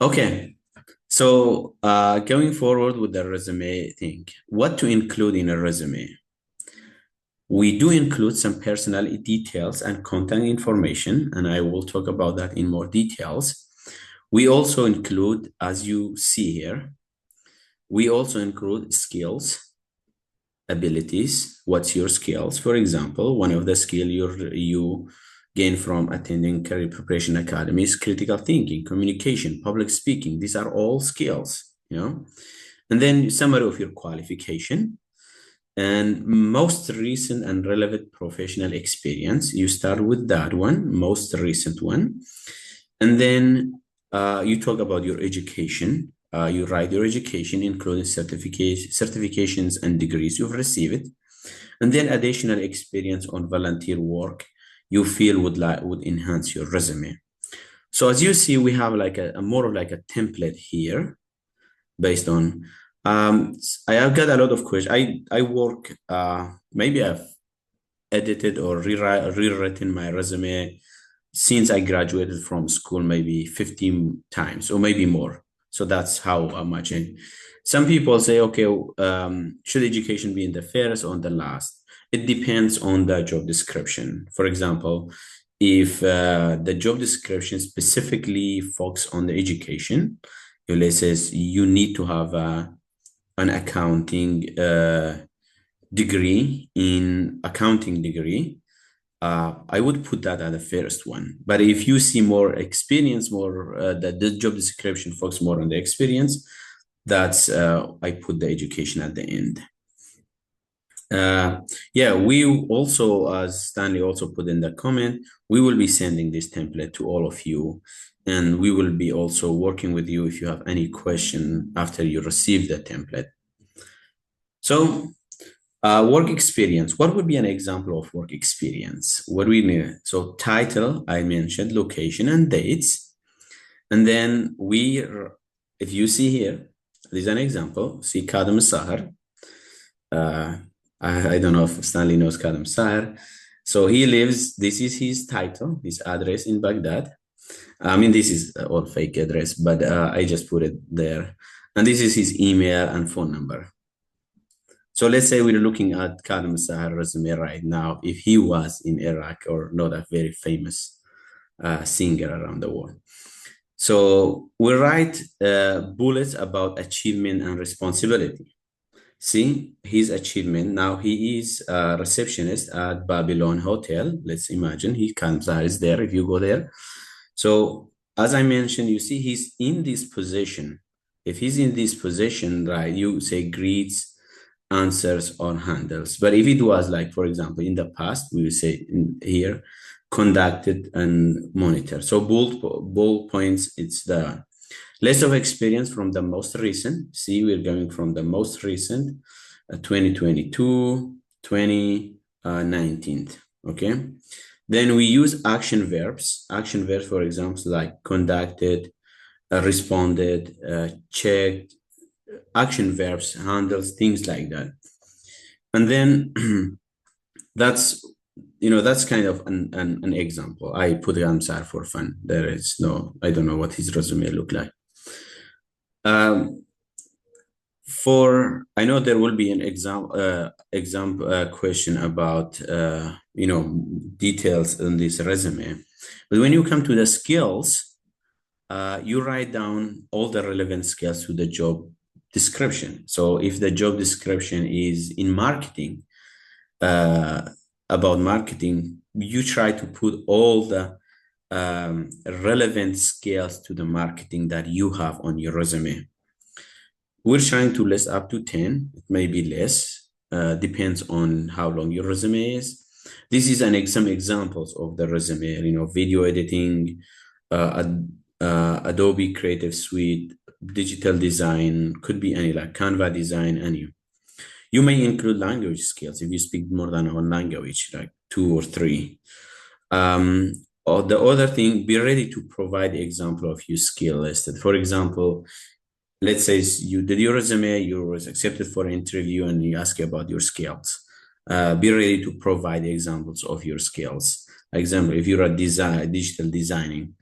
Okay, so going forward with the resume thing, what to include in a resume? We do include some personal details and contact information, and I will talk about that in more details. We also include, as you see here, we also include skills, abilities. What's your skills? For example, one of the skills you gain from attending career preparation academy is critical thinking, communication, public speaking. These are all skills, And then summary of your qualification and most recent and relevant professional experience. You start with that one, most recent one. And then you talk about your education. You write your education, including certifications and degrees you've received, and then additional experience on volunteer work you feel would enhance your resume. So as you see, we have like a more of like a template here based on. I have got a lot of questions. I work. Maybe I've edited or rewritten my resume since I graduated from school, maybe 15 times or maybe more. So that's how much. Some people say, okay, should education be in the first or the last? It depends on the job description. For example, if the job description specifically focuses on the education, it says you need to have an accounting degree in accounting degree, I would put that at the first one. But if you see more experience, more the job description focuses more on the experience, that's I put the education at the end. Yeah, we also, as Stanley also put in the comment, we will be sending this template to all of you, and we will be also working with you if you have any question after you receive the template. So work experience. What would be an example of work experience? What do we need? So title, I mentioned, location and dates. And then if you see here, there's an example. See Kadam Sahar. I don't know if Stanley knows Kadam Sahar. So he lives, this is his title, his address in Baghdad. I mean, this is all fake address, but I just put it there. And this is his email and phone number. So let's say we're looking at Kadam Sahar resume right now, if he was in Iraq or not a very famous singer around the world. So we write bullets about achievement and responsibility. See his achievement. Now he is a receptionist at Babylon Hotel. Let's imagine Kadam Sahar is there if you go there. So as I mentioned, you see he's in this position. If he's in this position, right, you say greets, answers, or handles. But if it was like, for example, in the past, we would say here, conducted and monitor. So bold points, it's the list of experience from the most recent. See, we're going from the most recent, 2022, 2019, okay? Then we use action verbs. Action verbs, for example, like conducted, responded, checked, action verbs, handles, things like that. And then that's kind of an example. I put Ramsar for fun. There is no, I don't know what his resume look like. I know there will be an exam question about details in this resume, but when you come to the skills, you write down all the relevant skills to the job description. So if the job description is in marketing, about marketing, you try to put all the relevant skills to the marketing that you have on your resume. We're trying to list up to 10, it may be less, depends on how long your resume is. This is some examples of the resume, video editing, Adobe Creative Suite, digital design, could be any, like Canva design, any. You may include language skills if you speak more than one language, like 2 or 3. Or the other thing, be ready to provide the example of your skill listed. For example, let's say you did your resume, you was accepted for an interview, and you ask about your skills. Be ready to provide examples of your skills. Example, if you're a digital designing,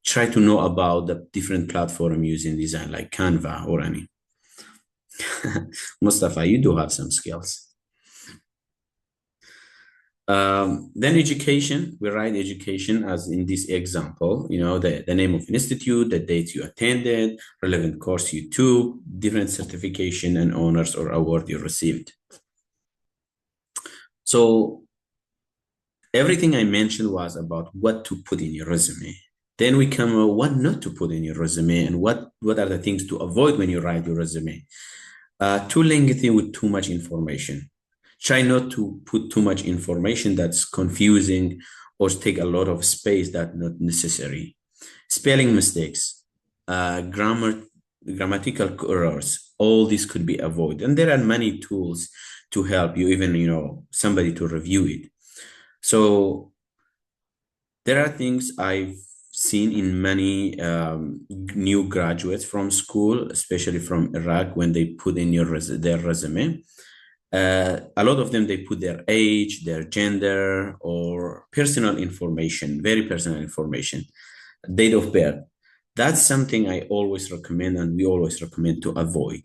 try to know about the different platform using design, like Canva or any. Mustafa, you do have some skills. Then education, we write education as in this example, the name of institute, the dates you attended, relevant course you took, different certification and honors or award you received. So everything I mentioned was about what to put in your resume. Then we come to what not to put in your resume and what are the things to avoid when you write your resume. Too lengthy with too much information. Try not to put too much information that's confusing or take a lot of space that's not necessary. Spelling mistakes, grammatical errors, all this could be avoided. And there are many tools to help you, even, somebody to review it. So there are things I've seen in many new graduates from school, especially from Iraq, when they put in their resume. A lot of them, they put their age, their gender, or personal information, very personal information, date of birth. That's something I always recommend, and we always recommend to avoid.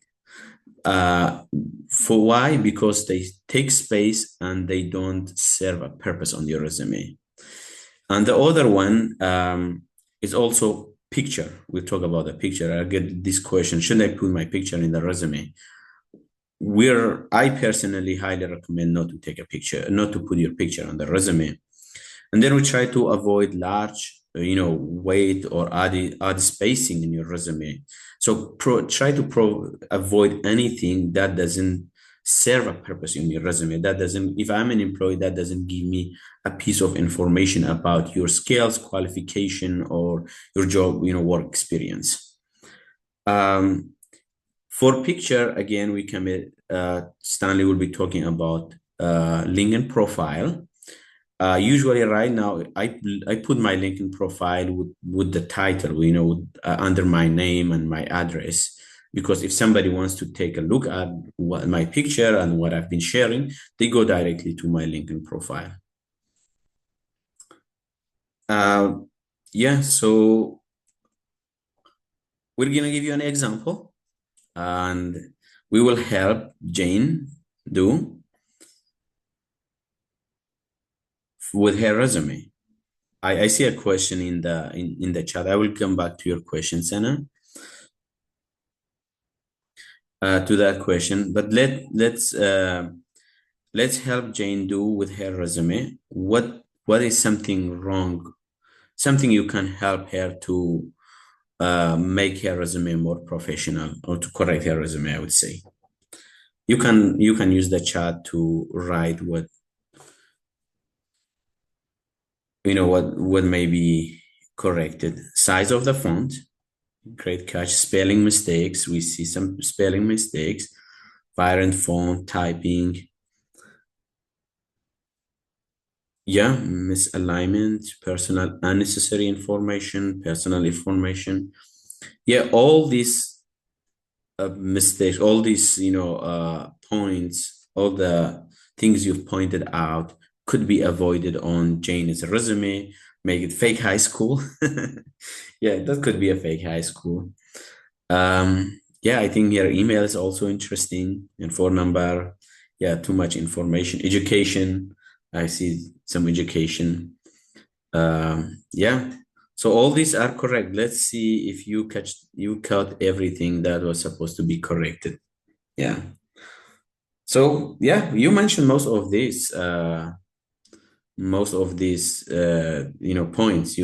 For why? Because they take space and they don't serve a purpose on your resume. And the other one is also picture. We'll talk about the picture. I get this question, should I put my picture in the resume? I personally highly recommend not to take a picture, not to put your picture on the resume. And then we try to avoid large, weight or add spacing in your resume. So try to avoid anything that doesn't serve a purpose in your resume. If I'm an employee, that doesn't give me a piece of information about your skills, qualification, or your job, work experience. For picture, again, Stanley will be talking about LinkedIn profile. Usually right now, I put my LinkedIn profile with the title, under my name and my address, because if somebody wants to take a look at my picture and what I've been sharing, they go directly to my LinkedIn profile. So we're going to give you an example, and we will help Jane do with her resume. I see a question in the chat. I will come back to your question, Sana, to that question. But let's help Jane do with her resume. What is something wrong? Something you can help her to make her resume more professional, or to correct her resume, I would say. You can use the chat to write what may be corrected. Size of the font, great catch. Spelling mistakes, we see some spelling mistakes. Variant font, typing. Yeah, misalignment, personal unnecessary information, personal information. Yeah, all these mistakes, all these points, all the things you've pointed out could be avoided on Jane's resume. Make it fake high school. Yeah, that could be a fake high school. Yeah, I think your email is also interesting, and phone number. Yeah, too much information. Education, I see some education. Yeah, so all these are correct. Let's see if you caught everything that was supposed to be corrected. Yeah. So yeah, you mentioned most of these points.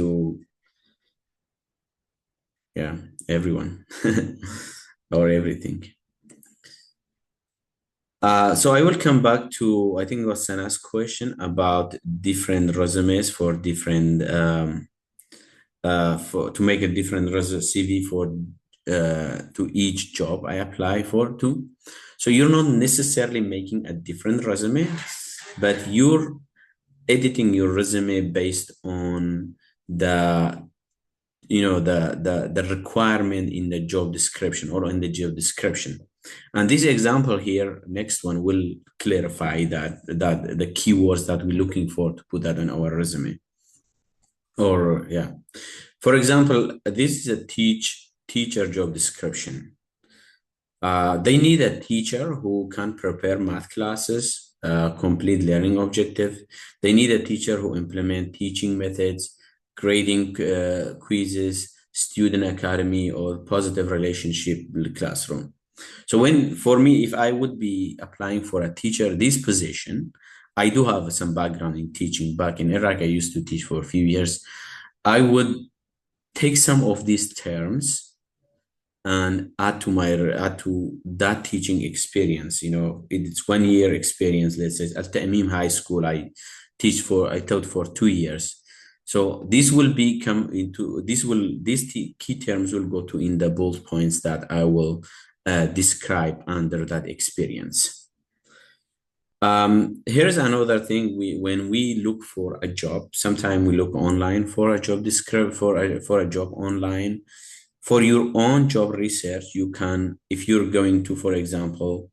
Everyone or everything. So I will come back to, I think it was Sana's question about different resumes for different to make a different CV for to each job I apply for too. So you're not necessarily making a different resume, but you're editing your resume based on the requirement in the job description or in the job description. And this example here, next one, will clarify that the keywords that we're looking for to put that on our resume. For example, this is a teacher job description. They need a teacher who can prepare math classes, complete learning objective. They need a teacher who implement teaching methods, grading quizzes, student academy, or positive relationship classroom. So for me, if I would be applying for a teacher, this position, I do have some background in teaching. Back in Iraq, I used to teach for a few years. I would take some of these terms and add to that teaching experience. It's 1 year experience. Let's say at Ta'mim High School, I taught for 2 years. So these key terms will go to in the bold points that I will describe under that experience. Here's another thing. When we look for a job, sometimes we look online for a job for a job online. For your own job research, you can, if you're going to, for example,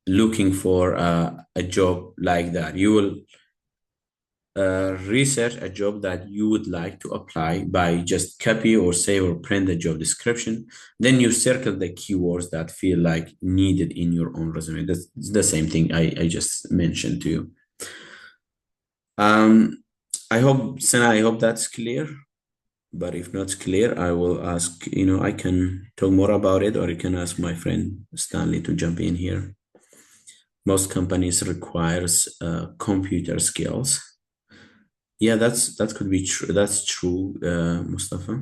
looking for a job like that, you will research a job that you would like to apply by just copy or save or print the job description. Then you circle the keywords that feel like needed in your own resume. That's the same thing I just mentioned to you. I hope that's clear. But if not clear, I will ask, I can talk more about it, or you can ask my friend Stanley to jump in here. Most companies requires computer skills. Yeah, that could be true. That's true, Mustafa.